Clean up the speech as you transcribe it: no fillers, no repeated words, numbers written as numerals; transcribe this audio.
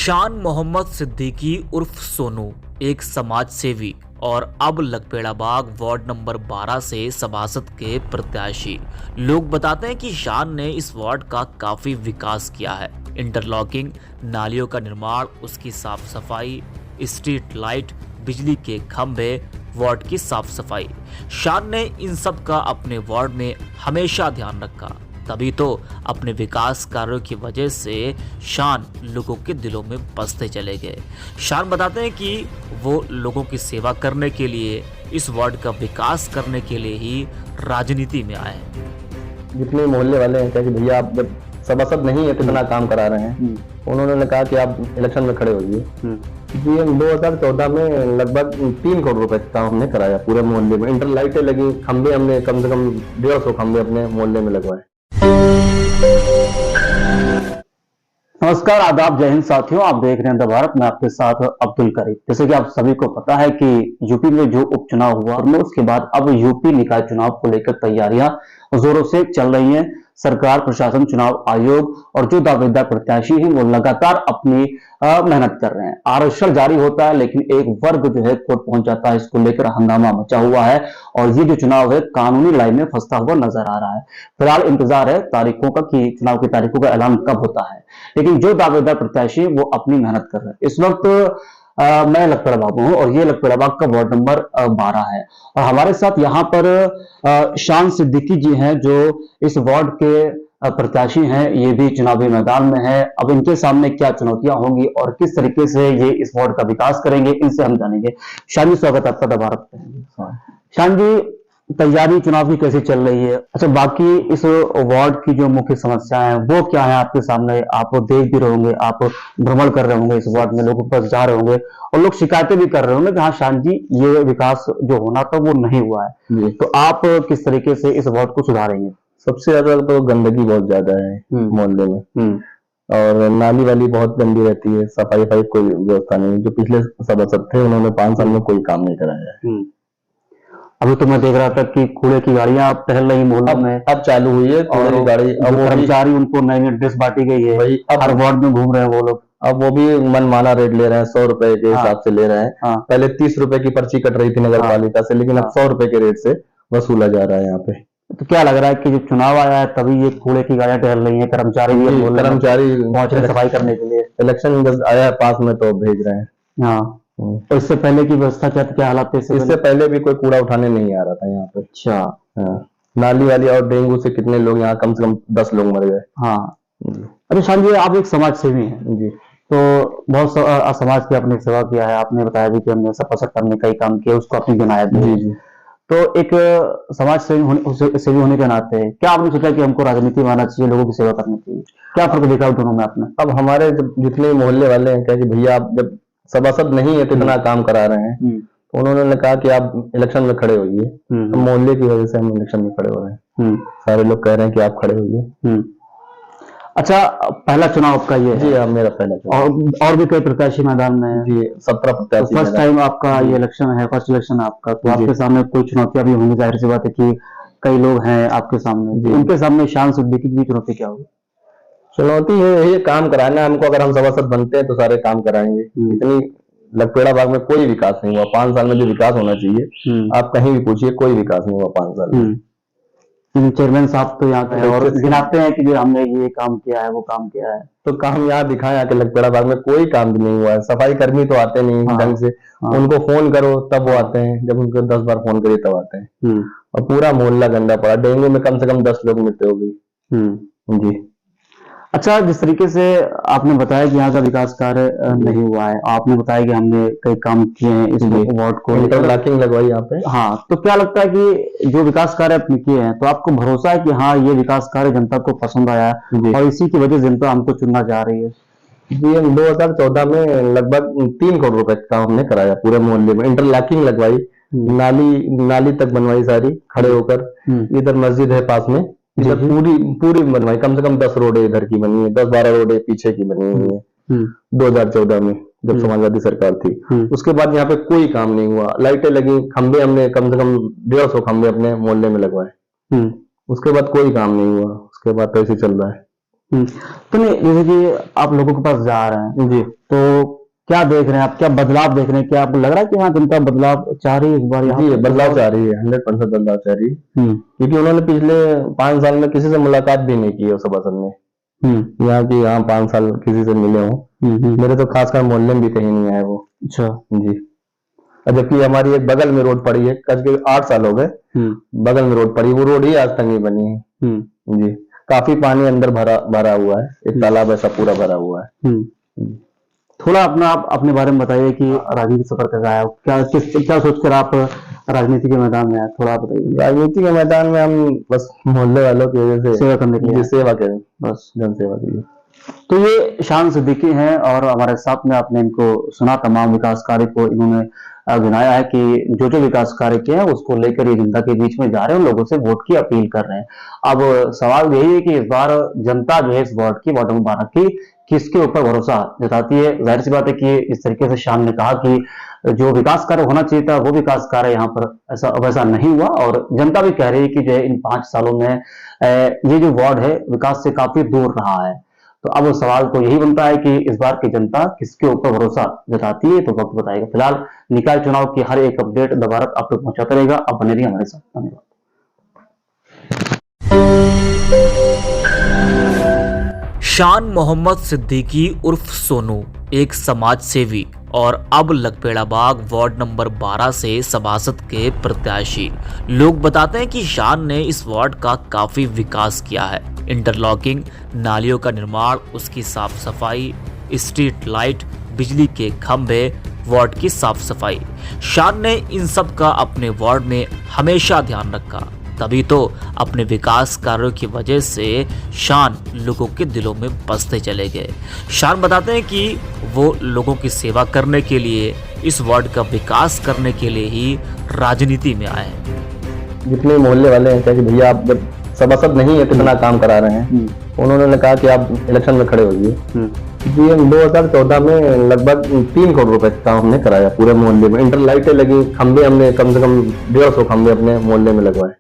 शान मोहम्मद सिद्दीकी उर्फ सोनू एक समाज सेवी और अब लकपेड़ाबाग वार्ड नंबर 12 से सभासद के प्रत्याशी। लोग बताते हैं कि शान ने इस वार्ड का काफी विकास किया है। इंटरलॉकिंग, नालियों का निर्माण, उसकी साफ सफाई, स्ट्रीट लाइट, बिजली के खंभे, वार्ड की साफ सफाई। शान ने इन सब का अपने वार्ड में हमेशा ध्यान रखा, तभी तो अपने विकास कार्यों की वजह से शान लोगों के दिलों में बसते चले गए। शान बताते हैं कि वो लोगों की सेवा करने के लिए, इस वार्ड का विकास करने के लिए ही राजनीति में आए। जितने मोहल्ले वाले हैं, क्या कि भैया आप जब सभासद नहीं है तो इतना काम करा रहे हैं, उन्होंने कहा कि आप इलेक्शन में खड़े होइए। जी, हम 2014 में लगभग 3 करोड़ रुपए का काम हमने कराया पूरे मोहल्ले में। इंटर लाइटें लगी, खंबे हमने कम से कम 150 खंबे अपने मोहल्ले में लगवाए। नमस्कार, आदाब, जय हिंद साथियों। आप देख रहे हैं द भारत में, आपके साथ अब्दुल करीम। जैसे कि आप सभी को पता है कि यूपी में जो उपचुनाव हुआ और उसके बाद अब यूपी निकाय चुनाव को लेकर तैयारियां जोरों से चल रही हैं। सरकार, प्रशासन, चुनाव आयोग और जो दावेदार प्रत्याशी हैं वो लगातार अपनी मेहनत कर रहे हैं। आरक्षण जारी होता है, लेकिन एक वर्ग जो है कोर्ट पहुंच जाता है। इसको लेकर हंगामा मचा हुआ है और ये जो चुनाव है कानूनी लाइन में फंसता हुआ नजर आ रहा है। फिलहाल इंतजार है तारीखों का कि चुनाव की तारीखों का ऐलान कब होता है, लेकिन जो दावेदार प्रत्याशी वो अपनी मेहनत कर रहे हैं। इस वक्त मैं लकपेड़ाबाग हूँ और ये लकपेड़ाबाग का वार्ड नंबर 12 है और हमारे साथ यहाँ पर शान सिद्दीकी जी हैं जो इस वार्ड के प्रत्याशी हैं। ये भी चुनावी मैदान में है। अब इनके सामने क्या चुनौतियां होंगी और किस तरीके से ये इस वार्ड का विकास करेंगे, इनसे हम जानेंगे। शान जी, स्वागत आपका द भारत में। शान जी, तैयारी चुनाव की कैसे चल रही है? अच्छा, बाकी इस वार्ड की जो मुख्य समस्याएं हैं वो क्या है आपके सामने? आप देख भी रहे होंगे, आप भ्रमण कर रहे होंगे इस वार्ड में, लोगों के पास जा रहे होंगे और लोग शिकायतें भी कर रहे होंगे कि हाँ शान जी, ये विकास जो होना था वो नहीं हुआ है। तो आप किस तरीके से इस वार्ड को सुधारेंगे? सबसे ज्यादा तो गंदगी बहुत ज्यादा है मोहल्ले में, और नाली वाली बहुत गंदी रहती है। सफाई कोई व्यवस्था नहीं। जो पिछले सभासद थे उन्होंने 5 साल में कोई काम नहीं कराया है। अभी तो मैं देख रहा था कि कूड़े की गाड़ियां टहल रही मोहल्ले में, अब चालू हुई है कूड़े की गाड़ी। अब कर्मचारी उनको नई नई ड्रेस बांटी गई है, हर वार्ड में घूम रहे हैं वो लोग। अब वो भी मनमाना रेट ले रहे हैं, 100 रुपए के हिसाब से ले रहे हैं। पहले 30 रुपए की पर्ची कट रही थी नगर पालिका से, लेकिन अब 100 रुपए के रेट से वसूला जा रहा है यहाँ पे। तो क्या लग रहा है कि जब चुनाव आया है तभी ये कूड़े की गाड़ियां टहल रही हैं, कर्मचारी भी पहुंच रहे सफाई करने के लिए? इलेक्शन आया है पास में तो भेज रहे हैं। हाँ, और इससे पहले की व्यवस्था क्या हालात थे? इससे पहले भी कोई कूड़ा उठाने नहीं आ रहा था यहाँ पे। अच्छा। हाँ, नाली वाली और डेंगू से कितने लोग यहाँ, कम से कम 10 लोग मर गए। हाँ। अरे शान जी, आप एक समाज सेवी हैं जी, तो बहुत समाज की आपने सेवा किया है। आपने बताया भी कि हमने सफाई करने का ही काम किया, उसको अपनी गिनाया भी। जी। तो एक समाज सेवी होने के नाते क्या आपने सोचा कि हमको राजनीति में आना चाहिए, लोगों की सेवा करनी चाहिए? क्या फर्क देखा दोनों में आपने? अब हमारे जितने मोहल्ले वाले हैं, क्या कि भैया आप जब सभासद नहीं है तो इतना काम करा रहे हैं, तो उन्होंने कहा कि आप इलेक्शन में खड़े होइए। तो मोहल्ले की वजह से हम इलेक्शन में खड़े हो रहे हैं। सारे लोग कह रहे हैं कि आप खड़े होइए। अच्छा, पहला चुनाव आपका ये है? जी हाँ, मेरा पहला चुनाव। और भी कई प्रत्याशी मैदान में है? जी, 17 प्रत्याशी। फर्स्ट टाइम आपका ये इलेक्शन है, फर्स्ट इलेक्शन आपका, तो आपके सामने कोई चुनौतियां भी होंगी। जाहिर सी बात है कि कई लोग हैं आपके सामने, उनके सामने शान सिद्दीकी की चुनौती क्या होगी? चुनौती है ये काम कराना हमको। अगर हम सभासद बनते हैं तो सारे काम कराएंगे। इतनी लकपेड़ाबाग में कोई विकास नहीं हुआ 5 साल में। जो विकास होना चाहिए, आप कहीं भी पूछिए, कोई विकास नहीं हुआ 5 साल में। चेयरमैन साहब तो यहाँ के और गिनाते हैं कि जो हमने ये काम किया है, वो काम किया है। तो काम यहाँ दिखाए आके लकपेड़ाबाग में कोई काम भी नहीं हुआ है। सफाई कर्मी तो आते नहीं ढंग से। उनको फोन करो तब वो आते हैं, जब उनको 10 बार फोन करिए तब आते हैं। और पूरा मोहल्ला गंदा पड़ा। डेंगू में कम से कम 10 लोग मृत्यु हो गई। जी। अच्छा, जिस तरीके से आपने बताया कि यहाँ का विकास कार्य नहीं हुआ है, आपने बताया कि हमने कई काम किए हैं इस वार्ड को, इंटरलॉकिंग लगवाई यहाँ पे। हाँ, तो क्या लगता है कि जो विकास कार्य आपने किए हैं, तो आपको भरोसा है कि हाँ ये विकास कार्य जनता को पसंद आया और इसी की वजह से जनता हमको चुनना जा रही है? जी, हम 2014 में लगभग 3 करोड़ रुपए का हमने कराया पूरे मोहल्ले में। इंटरलॉकिंग लगवाई, नाली तक बनवाई सारी खड़े होकर। इधर मस्जिद है पास में, इधर पूरी बनवाई। कम से कम 10 रोडें इधर की बनी है, 10-12 रोडें पीछे की बनी हुई है। 2014 में जब समाजवादी सरकार थी। उसके बाद यहाँ पे कोई काम नहीं हुआ। लाइटें लगी, खंबे हमने कम से कम 150 खंबे अपने मोहल्ले में लगवाए। उसके बाद कोई काम नहीं हुआ। उसके बाद तो ऐसे चल रहा है। तो नहीं, जैसे कि आप लोगों के पास जा रहे हैं जी तो क्या देख रहे हैं आप, क्या बदलाव देख रहे हैं, क्या आपको लग रहा है कि हाँ जनता बदलाव चाह रही है इस बार यहाँ जी पे? बदलाव चाह रही है, 100% बदलाव चाह रही है, क्योंकि उन्होंने पिछले 5 साल में किसी से मुलाकात भी नहीं की है सभासद ने। यहाँ की यहाँ 5 साल किसी से मिले हों, मेरे तो खासकर मोहल्ले में भी कहीं नहीं आए वो। अच्छा जी, और जबकि हमारी एक बगल में रोड पड़ी है, करीब 8 साल हो गए बगल में रोड पड़ी, वो रोड ही आज तक नहीं बनी है। जी, काफी पानी अंदर भरा भरा हुआ है, एक तालाब ऐसा पूरा भरा हुआ है। थोड़ा अपना आप अपने बारे में बताइए कि राजनीति सफर कैसा आया, क्या सोचकर आप राजनीति के मैदान में आए, थोड़ा आप बताइए। राजनीति के मैदान में हम बस मोहल्ले वालों की वजह से सेवा करने के लिए, सेवा करें, बस जन सेवा के लिए। तो ये शान सिद्दीकी हैं और हमारे साथ में आपने इनको सुना, तमाम विकास कार्य को इन्होंने गिनाया है कि जो जो विकास कार्य किए हैं उसको लेकर ये जनता के बीच में जा रहे हैं, लोगों से वोट की अपील कर रहे हैं। अब सवाल यही है कि इस बार जनता जो है इस वार्ड की, वार्ड नंबर 12 की, किसके ऊपर भरोसा जताती है। जाहिर सी बात है कि इस तरीके से शान ने कहा कि जो विकास कार्य होना चाहिए था वो विकास कार्य यहाँ पर ऐसा वैसा नहीं हुआ, और जनता भी कह रही है कि जो है इन 5 सालों में ये जो वार्ड है विकास से काफी दूर रहा है। तो अब सवाल तो यही बनता है कि इस बार की जनता किसके ऊपर भरोसा जताती है, तो वक्त बताएगा। फिलहाल निकाय चुनाव की हर एक अपडेट दोबारा आप तक पहुंचाता रहेगा, आप बने रहिए हमारे साथ। धन्यवाद। शान मोहम्मद सिद्दीकी उर्फ सोनू एक समाज सेवी और अब लकपेड़ाबाग वार्ड नंबर 12 से सभासद के प्रत्याशी। लोग बताते हैं कि शान ने इस वार्ड का काफी विकास किया है। इंटरलॉकिंग, नालियों का निर्माण, उसकी साफ सफाई, स्ट्रीट लाइट, बिजली के खंभे, वार्ड की साफ सफाई। शान ने इन सब का अपने वार्ड में हमेशा ध्यान रखा, तभी तो अपने विकास कार्यों की वजह से शान लोगों के दिलों में बसते चले गए। शान बताते हैं कि वो लोगों की सेवा करने के लिए, इस वार्ड का विकास करने के लिए ही राजनीति में आए हैं। जितने मोहल्ले वाले हैं क्या कि भैया आप जब सभासद नहीं है कितना काम करा रहे हैं, उन्होंने कहा कि आप इलेक्शन में खड़े होइए। जी, हम 2014 में लगभग 3 करोड़ रुपए का काम हमने कराया पूरे मोहल्ले में। इंटर लाइटें लगी, खंबे हमने कम से कम 150 खंबे अपने मोहल्ले में लगवाए।